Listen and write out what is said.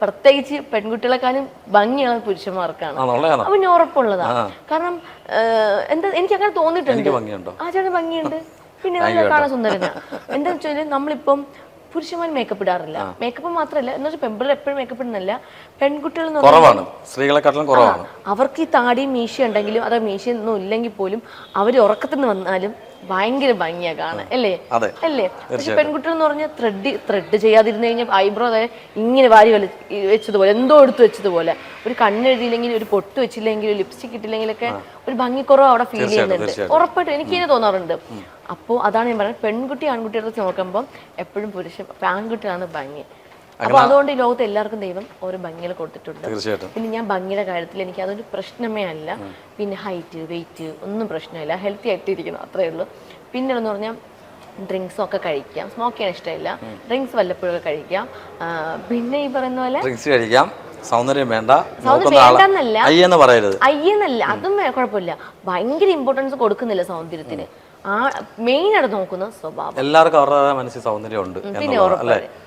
പ്രത്യേകിച്ച് പെൺകുട്ടികളെക്കാളും ഭംഗിയാണ് പുരുഷന്മാർക്കാണ്. അപ്പൊ ഞാൻ ഉറപ്പുള്ളതാണ്. കാരണം എന്താ എനിക്ക് അങ്ങനെ തോന്നിയിട്ടുണ്ട്. ആ ചേട്ടൻ ഭംഗിയുണ്ട്, പിന്നെ കാണാൻ സുന്ദരനാ. എന്താ വെച്ചാല് നമ്മളിപ്പം പുരുഷന്മാർ മേക്കപ്പ് ഇടാറില്ല. മേക്കപ്പ് മാത്രമല്ല, എന്ന് വെച്ചാൽ പെൺപിള്ളേർ എപ്പോഴും മേക്കപ്പ് ഇടുന്നില്ല. പെൺകുട്ടികൾ അവർക്ക് ഈ താടിയും മീശ ഉണ്ടെങ്കിലും അത് മീശയൊന്നും ഇല്ലെങ്കിൽ പോലും അവർ ഉറക്കത്തിൽ നിന്ന് വന്നാലും ഭയങ്കര ഭംഗിയാ കാണാൻ, അല്ലേ അല്ലേ? പക്ഷെ പെൺകുട്ടികൾ എന്ന് പറഞ്ഞാൽ ത്രെഡ് ചെയ്യാതിരുന്നു കഴിഞ്ഞാൽ ഐബ്രോ ഇങ്ങനെ വാരി വെച്ചതുപോലെ, എന്തോ എടുത്ത് വെച്ചതുപോലെ, ഒരു കണ്ണെഴുതിയില്ലെങ്കിൽ, ഒരു പൊട്ട് വെച്ചില്ലെങ്കിൽ, ലിപ്സ്റ്റിക് ഇട്ടില്ലെങ്കിലൊക്കെ ഒരു ഭംഗിക്കുറവ് അവിടെ ഫീൽ ചെയ്യുന്നുണ്ട്. ഉറപ്പായിട്ടും എനിക്ക് ഇങ്ങനെ തോന്നാറുണ്ട്. അപ്പോൾ അതാണ് ഞാൻ പറയുന്നത്, പെൺകുട്ടി ആൺകുട്ടിയുടെ നോക്കുമ്പോൾ എപ്പോഴും ആൺകുട്ടിയാണ് ഭംഗി. അപ്പൊ അതുകൊണ്ട് ഈ ലോകത്ത് എല്ലാവർക്കും ദൈവം ഓരോ ഭംഗികൾ കൊടുത്തിട്ടുണ്ട്. പിന്നെ ഞാൻ ഭംഗിയുടെ കാര്യത്തിൽ എനിക്ക് അതൊരു പ്രശ്നമേ അല്ല. പിന്നെ ഹൈറ്റ് വെയിറ്റ് ഒന്നും പ്രശ്നമില്ല, ഹെൽത്തി ആയിട്ട് ഇരിക്കണം, അത്രേ ഉള്ളൂ. പിന്നെ എന്ന് പറഞ്ഞാൽ ഡ്രിങ്ക്സും ഒക്കെ കഴിക്കാം. സ്മോക്ക് ചെയ്യാൻ ഇഷ്ടമില്ല, ഡ്രിങ്ക്സ് വല്ലപ്പോഴൊക്കെ കഴിക്കാം. പിന്നെ ഈ പറയുന്ന പോലെ സൗന്ദര്യം വേണ്ടെന്നല്ല, അയ്യെന്നല്ല, അതും കുഴപ്പമില്ല. ഭയങ്കര ഇമ്പോർട്ടൻസ് കൊടുക്കുന്നില്ല സൗന്ദര്യത്തിന്. ആ മെയിൻ ആയിട്ട് നോക്കുന്ന സ്വഭാവം. എല്ലാവർക്കും അവരുടെ മനസ്സിൽ സൗന്ദര്യം ഉണ്ട്. പിന്നെ ഉറപ്പ്